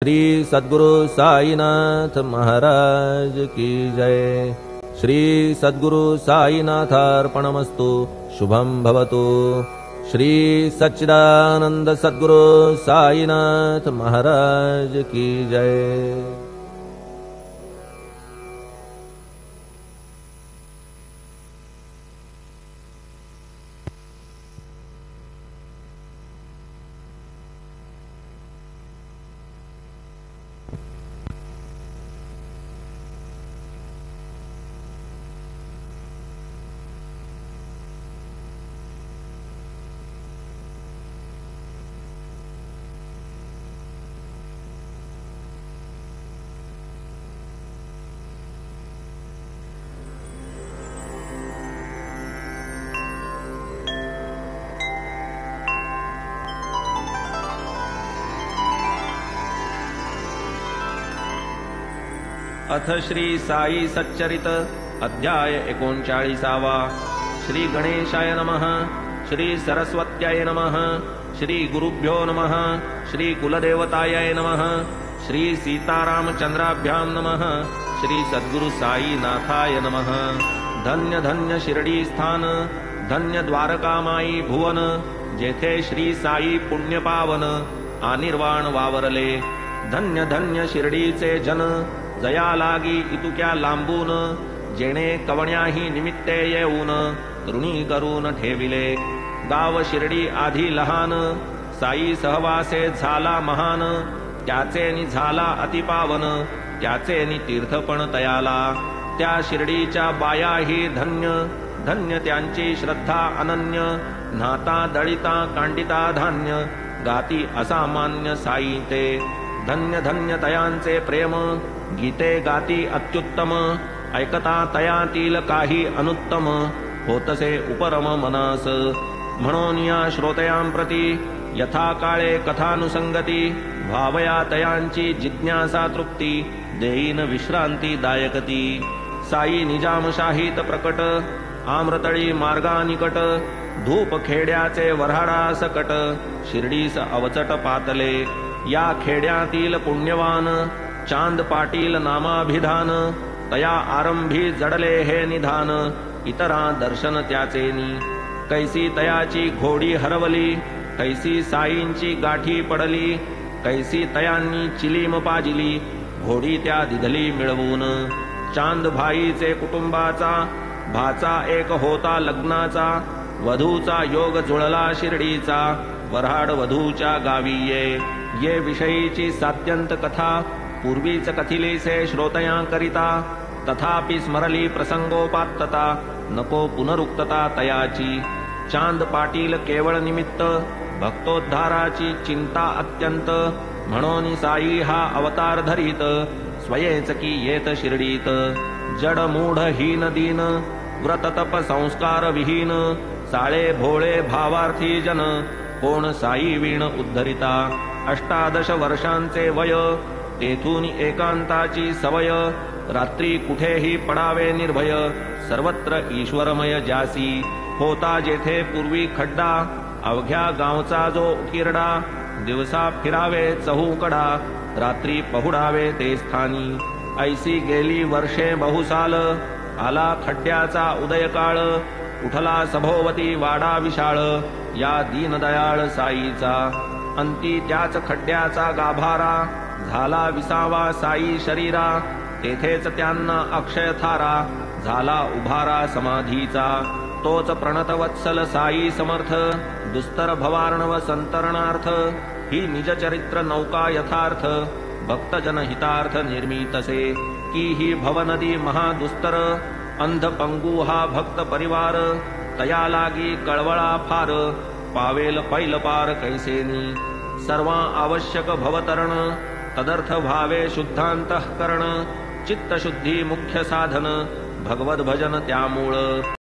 श्री सद्गुरु साईनाथ महाराज की जय। श्री सद्गुरु साईनाथार्पणमस्तु। शुभं भवतु। श्री सच्चिदानंद सद्गुरु साईनाथ महाराज की जय। अथ श्री साई सच्चरित अध्याय 39। श्री गणेशाय नमः। श्री सरस्वत्याय नमः। श्री गुरुभ्यो नमः। श्री कुलदेवताय नमः। श्री सीतारामचंद्राभ्यां नमः। श्री सद्गुरु साईनाथाय नमः। धन्य धन्य शिरडी स्थान, धन्य द्वारकामाई भुवन, जेथे श्री साई पुण्य पावन आनिर्वाण वावरले। धन्य धन्य शिर्डीचे जन, जया लागी इतुक्या लांबून, जेणे कवण्याही निमित्ते येऊन ऋणी करून ठेविले। गाव शिर्डी आधी लहान, साई सहवासे झाला महान, त्याचेनी झाला अतिपावन, त्याचेनी तीर्थपण तयाला। त्या शिर्डीच्या बायाही धन्य, धन्य त्यांची श्रद्धा अनन्य, न्हाता दळिता कांडिता धान्य, गाती असामान्य साई ते। धन्य धन्य तयांचे प्रेम, गीते गाती अत्युत्तम, ऐकता तयातील काही अनुत्तम, होतसे उपरम मनास। म्हणून या श्रोतयांप्रती यथा काळे कथानुसंगती, भावया तयांची जिज्ञासा तृप्ती, देईन विश्रांती दायकती। साई निजामशाहीत प्रकट, आम्रतळी मार्गानिकट, धूप खेड्याचे वऱ्हाडा सकट, शिर्डीस अवचट पातले। या खेड्यातील पुण्यवान, चांद पाटील नामाभिधान, तया आरंभी जडले हे निधान, इतरा दर्शन त्याचेनी। कैसी तयाची घोडी हरवली, कैसी साईंची गाठी पडली, कैसी तयांनी चिलीम पाजिली, घोडी त्या दिधली मिळवून। चांद भाईचे कुटुंबाचा, भाचा एक होता लग्नाचा, वधूचा योग जुळला शिर्डीचा, वऱ्हाड वधूच्या गावी ये विषयीची सात्यंत कथा पूर्वीच कथिलीसे श्रोतया करिता, तथापि स्मरली प्रसंगोपात्तता, नको पुनरुक्तता तयाची। चांद पाटील केवळ निमित्त, भक्तोद्धाराची चिंता अत्यंत, म्हणून साई हा अवतार धरीत, स्वयेच की येत शिर्डीत। जड मूढ हीन दीन, व्रत तप संस्कार विहीन, साळे भोळे भावार्थी जन, कोण साई वीण उद्धरिता। 18 वर्षांचे वय, तेथून एकांताची सवय, रात्री कुठेही पडावे निर्भय, सर्वत्र ईश्वरमय जासी। होता जेथे पूर्वी खड्डा, अवघ्या गावचा जो किरडा, दिवसा फिरावे चहूकडा, रात्री पहुडावे ते स्थानी। ऐसी गेली वर्षे बहुसाल, आला खड्ड्याचा उदयकाळ, उठला सभोवती वाडा विशाळ, या दीनदयाळ साईचा। अंती त्याच खड्ड्याचा गाभारा, झाला विसावा साई शरीरा, तेथेच त्यांना अक्षय थारा, झाला उभारा समाधीचा। तोच प्रणतवत्सल साई समर्थ, दुस्तर भवार्णव संतरणार्थ, ही निजचरित्र नौका यथार्थ, भक्तजन हितार्थ निर्मितसे। की ही भवनदी महादुस्तर, अंध पंगू हा भक्त परिवार, तया लागी कळवळा फार, पावेल पैल पार कैसेनी। सर्वा आवश्यक भवतरण, तदर्थ भावे शुद्धांतःकरण, चित्तशुद्धी मुख्य साधन, भगवद भजन त्यामूळ।